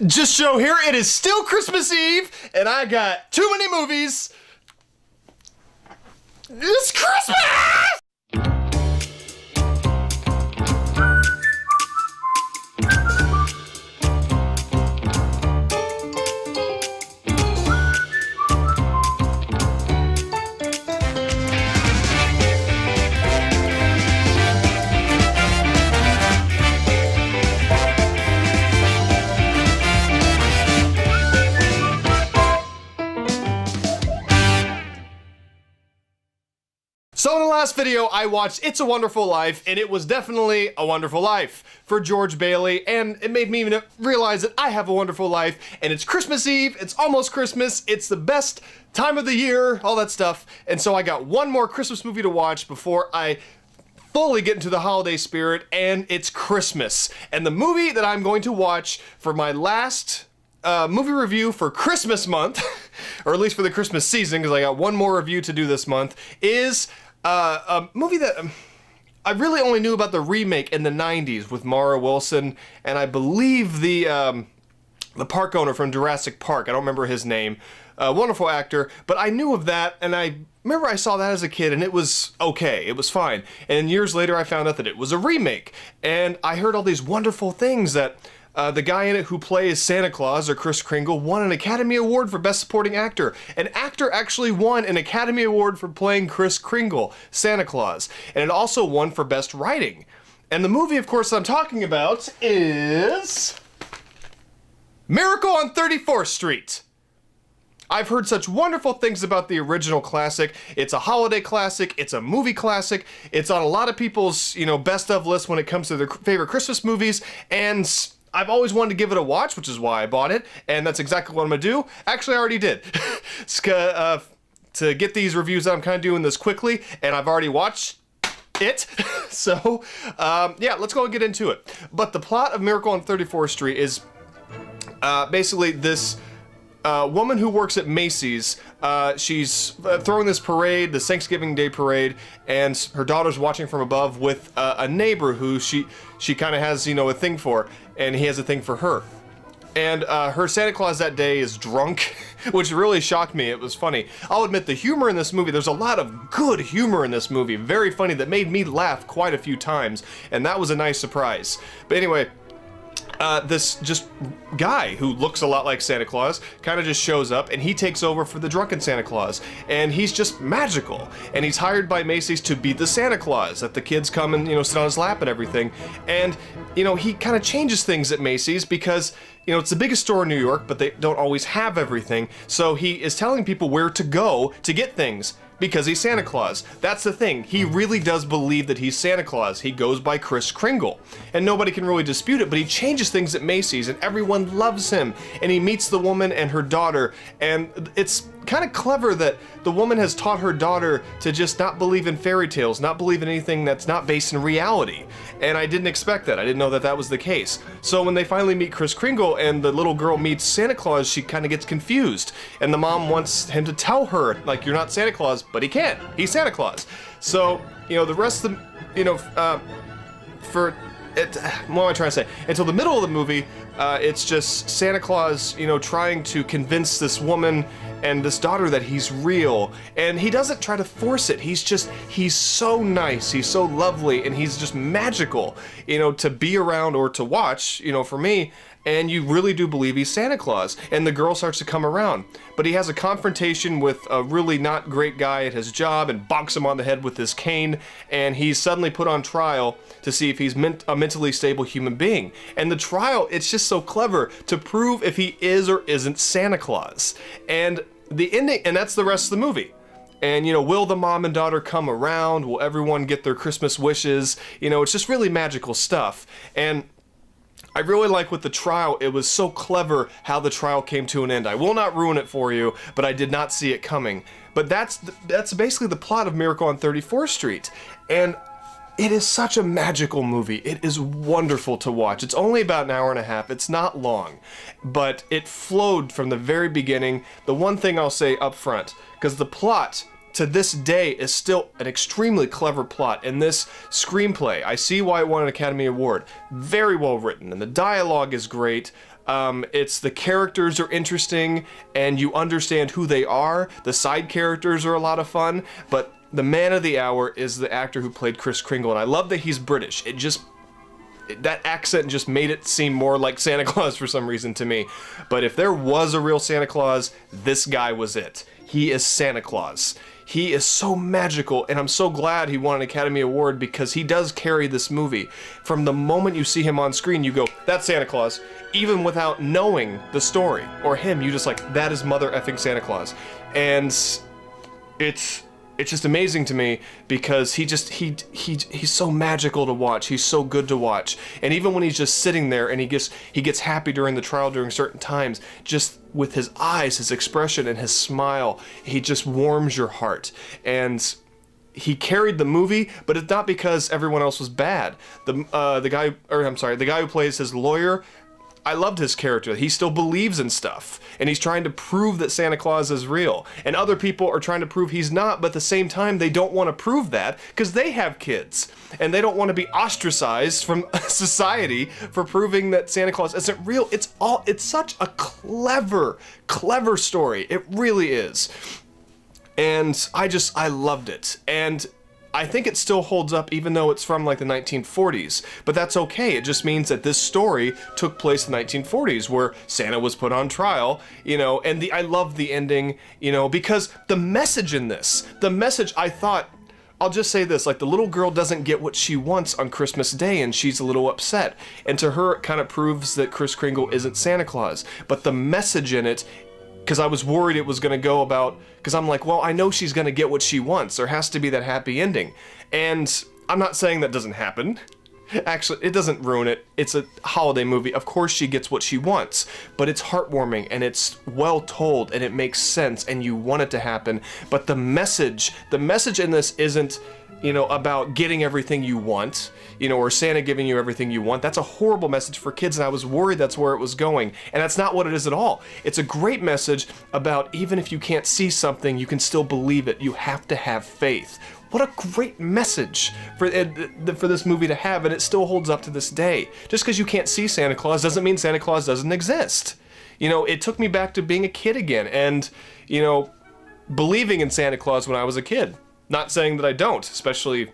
Just show here, it is still Christmas Eve, and I got too many movies. It's Christmas! So in the last video, I watched It's a Wonderful Life, and it was definitely a wonderful life for George Bailey, and it made me even realize that I have a wonderful life, and it's Christmas Eve, it's almost Christmas, it's the best time of the year, all that stuff, and so I got one more Christmas movie to watch before I fully get into the holiday spirit, and it's Christmas. And the movie that I'm going to watch for my last movie review for Christmas month, or at least for the Christmas season, because I got one more review to do this month, is a movie that I really only knew about the remake in the 90s with Mara Wilson, and I believe the park owner from Jurassic Park, I don't remember his name, a wonderful actor, but I knew of that, and I remember I saw that as a kid, and it was okay, it was fine. And years later I found out that it was a remake, and I heard all these wonderful things that the guy in it who plays Santa Claus, or Kris Kringle, won an Academy Award for Best Supporting Actor. An actor actually won an Academy Award for playing Kris Kringle, Santa Claus. And it also won for Best Writing. And the movie, of course, I'm talking about is Miracle on 34th Street. I've heard such wonderful things about the original classic. It's a holiday classic, it's a movie classic, it's on a lot of people's, best of lists when it comes to their favorite Christmas movies, and I've always wanted to give it a watch, which is why I bought it, and that's exactly what I'm gonna do. Actually, I already did. To get these reviews out, I'm kind of doing this quickly, and I've already watched it. So, yeah, let's go and get into it. But the plot of Miracle on 34th Street is basically this woman who works at Macy's. She's throwing this parade, this Thanksgiving Day parade, and her daughter's watching from above with a neighbor who she kind of has, a thing for, and he has a thing for her. And her Santa Claus that day is drunk, which really shocked me. It was funny. I'll admit, the humor in this movie, there's a lot of good humor in this movie, very funny, that made me laugh quite a few times, and that was a nice surprise. But anyway, this just guy who looks a lot like Santa Claus kind of just shows up, and he takes over for the drunken Santa Claus, and he's just magical, and he's hired by Macy's to be the Santa Claus that the kids come and sit on his lap and everything. And he kind of changes things at Macy's because it's the biggest store in New York, but they don't always have everything, so he is telling people where to go to get things because he's Santa Claus. That's the thing. He really does believe that he's Santa Claus. He goes by Kris Kringle, and nobody can really dispute it, but he changes things at Macy's, and everyone loves him, and he meets the woman and her daughter, and it's kind of clever that the woman has taught her daughter to just not believe in fairy tales, not believe in anything that's not based in reality. And I didn't expect that. I didn't know that that was the case. So when they finally meet Kris Kringle and the little girl meets Santa Claus, she kind of gets confused. And the mom wants him to tell her, like, you're not Santa Claus, but he can't. He's Santa Claus. So, the rest of the, what am I trying to say? Until the middle of the movie, it's just Santa Claus, trying to convince this woman and this daughter that he's real, and he doesn't try to force it. He's so nice, he's so lovely, and he's just magical, to be around or to watch, for me, and you really do believe he's Santa Claus, and the girl starts to come around. But he has a confrontation with a really not great guy at his job and bonks him on the head with his cane, and he's suddenly put on trial to see if he's a mentally stable human being. And the trial, it's just so clever to prove if he is or isn't Santa Claus. And the ending, and that's the rest of the movie. And, will the mom and daughter come around? Will everyone get their Christmas wishes? It's just really magical stuff. And I really like with the trial, it was so clever how the trial came to an end. I will not ruin it for you, but I did not see it coming. But that's basically the plot of Miracle on 34th Street. And it is such a magical movie. It is wonderful to watch. It's only about an hour and a half. It's not long, but it flowed from the very beginning. The one thing I'll say up front, because the plot to this day is still an extremely clever plot, and this screenplay, I see why it won an Academy Award. Very well written, and the dialogue is great. It's the characters are interesting and you understand who they are. The side characters are a lot of fun, but the man of the hour is the actor who played Kris Kringle, and I love that he's British. That accent just made it seem more like Santa Claus for some reason to me. But if there was a real Santa Claus, this guy was it. He is Santa Claus. He is so magical, and I'm so glad he won an Academy Award because he does carry this movie. From the moment you see him on screen, you go, that's Santa Claus. Even without knowing the story or him, you just like, that is mother effing Santa Claus. And it's just amazing to me because he's so magical to watch. He's so good to watch. And even when he's just sitting there and he gets happy during the trial during certain times, just with his eyes, his expression, and his smile, he just warms your heart. And he carried the movie, but it's not because everyone else was bad. The guy who plays his lawyer, I loved his character. He still believes in stuff, and he's trying to prove that Santa Claus is real. And other people are trying to prove he's not, but at the same time, they don't want to prove that because they have kids, and they don't want to be ostracized from society for proving that Santa Claus isn't real. It's such a clever story. It really is. And I loved it. And I think it still holds up even though it's from like the 1940s, but that's okay. It just means that this story took place in the 1940s where Santa was put on trial, you know, and I love the ending, you know, because the message in this, I thought, I'll just say this, like the little girl doesn't get what she wants on Christmas Day and she's a little upset. And to her, it kind of proves that Kris Kringle isn't Santa Claus, but the message in it, because I was worried it was going to go about, because I'm like, well, I know she's going to get what she wants. There has to be that happy ending. And I'm not saying that doesn't happen. Actually, it doesn't ruin it. It's a holiday movie. Of course she gets what she wants, but it's heartwarming and it's well told and it makes sense and you want it to happen. But the message in this isn't, you know, about getting everything you want, you know, or Santa giving you everything you want. That's a horrible message for kids, and I was worried that's where it was going. And that's not what it is at all. It's a great message about even if you can't see something, you can still believe it. You have to have faith. What a great message for this movie to have, and it still holds up to this day. Just because you can't see Santa Claus doesn't mean Santa Claus doesn't exist. You know, it took me back to being a kid again, and, you know, believing in Santa Claus when I was a kid. Not saying that I don't, especially,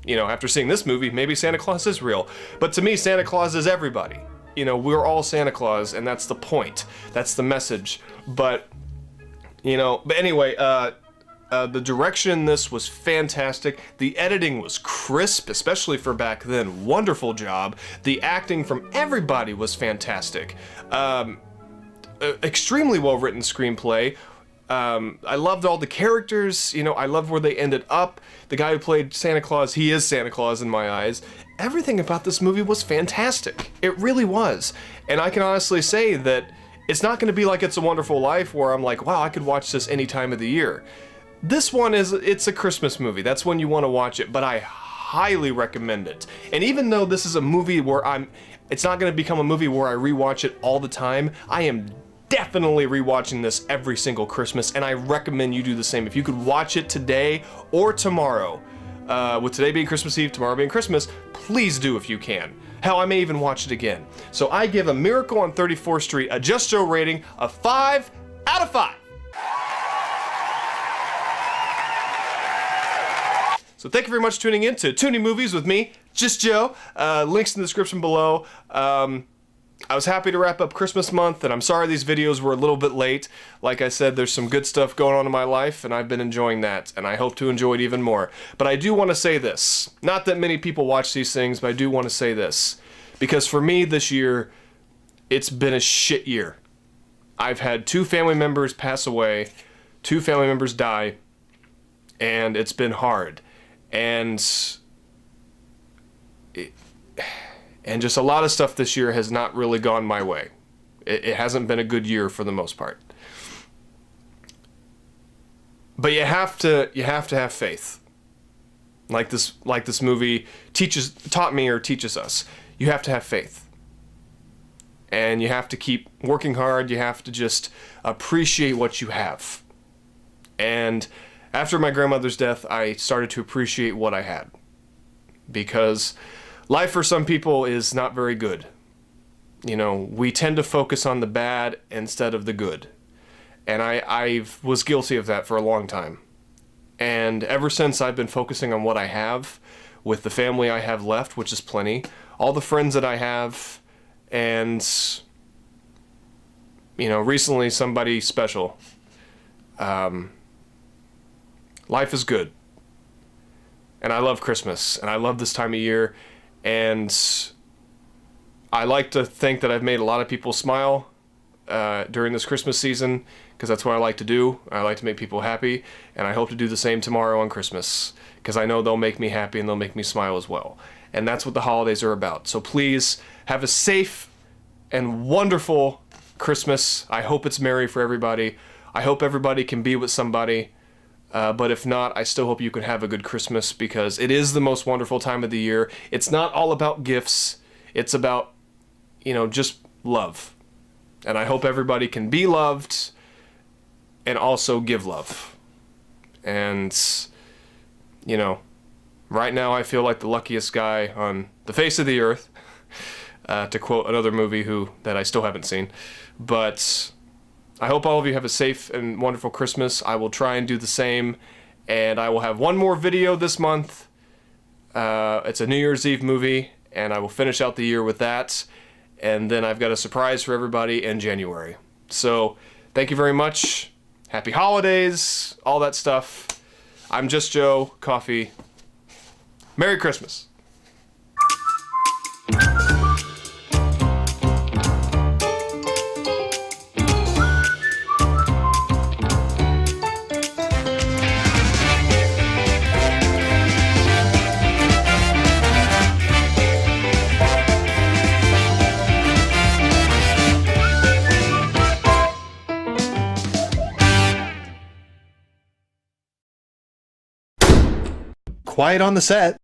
you know, after seeing this movie, maybe Santa Claus is real. But to me, Santa Claus is everybody. You know, we're all Santa Claus, and that's the point. That's the message. But, you know, but anyway, the direction in this was fantastic. The editing was crisp, especially for back then. Wonderful job. The acting from everybody was fantastic. Extremely well-written screenplay. I loved all the characters, you know, I loved where they ended up. The guy who played Santa Claus, he is Santa Claus in my eyes. Everything about this movie was fantastic. It really was. And I can honestly say that it's not going to be like It's a Wonderful Life where I'm like, wow, I could watch this any time of the year. This one it's a Christmas movie. That's when you want to watch it, but I highly recommend it. And even though this is a movie where it's not going to become a movie where I rewatch it all the time, I am definitely rewatching this every single Christmas, and I recommend you do the same. If you could watch it today or tomorrow, with today being Christmas Eve, tomorrow being Christmas, please do if you can. Hell, I may even watch it again. So I give A Miracle on 34th Street a Just Joe rating of 5 out of 5. So thank you very much for tuning in to Tuning Movies with me, Just Joe. Links in the description below. I was happy to wrap up Christmas month, and I'm sorry these videos were a little bit late. Like I said, there's some good stuff going on in my life, and I've been enjoying that, and I hope to enjoy it even more. But I do want to say this. Not that many people watch these things, but I do want to say this. Because for me this year, it's been a shit year. I've had 2 family members pass away, 2 family members die, and it's been hard. And just a lot of stuff this year has not really gone my way. It hasn't been a good year for the most part. But you have to have faith. Like this movie taught me or teaches us. You have to have faith. And you have to keep working hard. You have to just appreciate what you have. And after my grandmother's death, I started to appreciate what I had. Because life for some people is not very good. You know, we tend to focus on the bad instead of the good. And I was guilty of that for a long time. And ever since I've been focusing on what I have, with the family I have left, which is plenty, all the friends that I have, and, you know, recently somebody special. Life is good. And I love Christmas, and I love this time of year, and I like to think that I've made a lot of people smile during this Christmas season, because that's what I like to do. I like to make people happy, and I hope to do the same tomorrow on Christmas, because I know they'll make me happy and they'll make me smile as well. And that's what the holidays are about. So please have a safe and wonderful Christmas. I hope it's merry for everybody. I hope everybody can be with somebody. But if not, I still hope you can have a good Christmas, because it is the most wonderful time of the year. It's not all about gifts. It's about, you know, just love. And I hope everybody can be loved and also give love. And, you know, right now I feel like the luckiest guy on the face of the earth, to quote another movie that I still haven't seen. But I hope all of you have a safe and wonderful Christmas. I will try and do the same. And I will have one more video this month. It's a New Year's Eve movie, and I will finish out the year with that. And then I've got a surprise for everybody in January. So, thank you very much. Happy holidays, all that stuff. I'm Just Joe, coffee. Merry Christmas. Quiet on the set.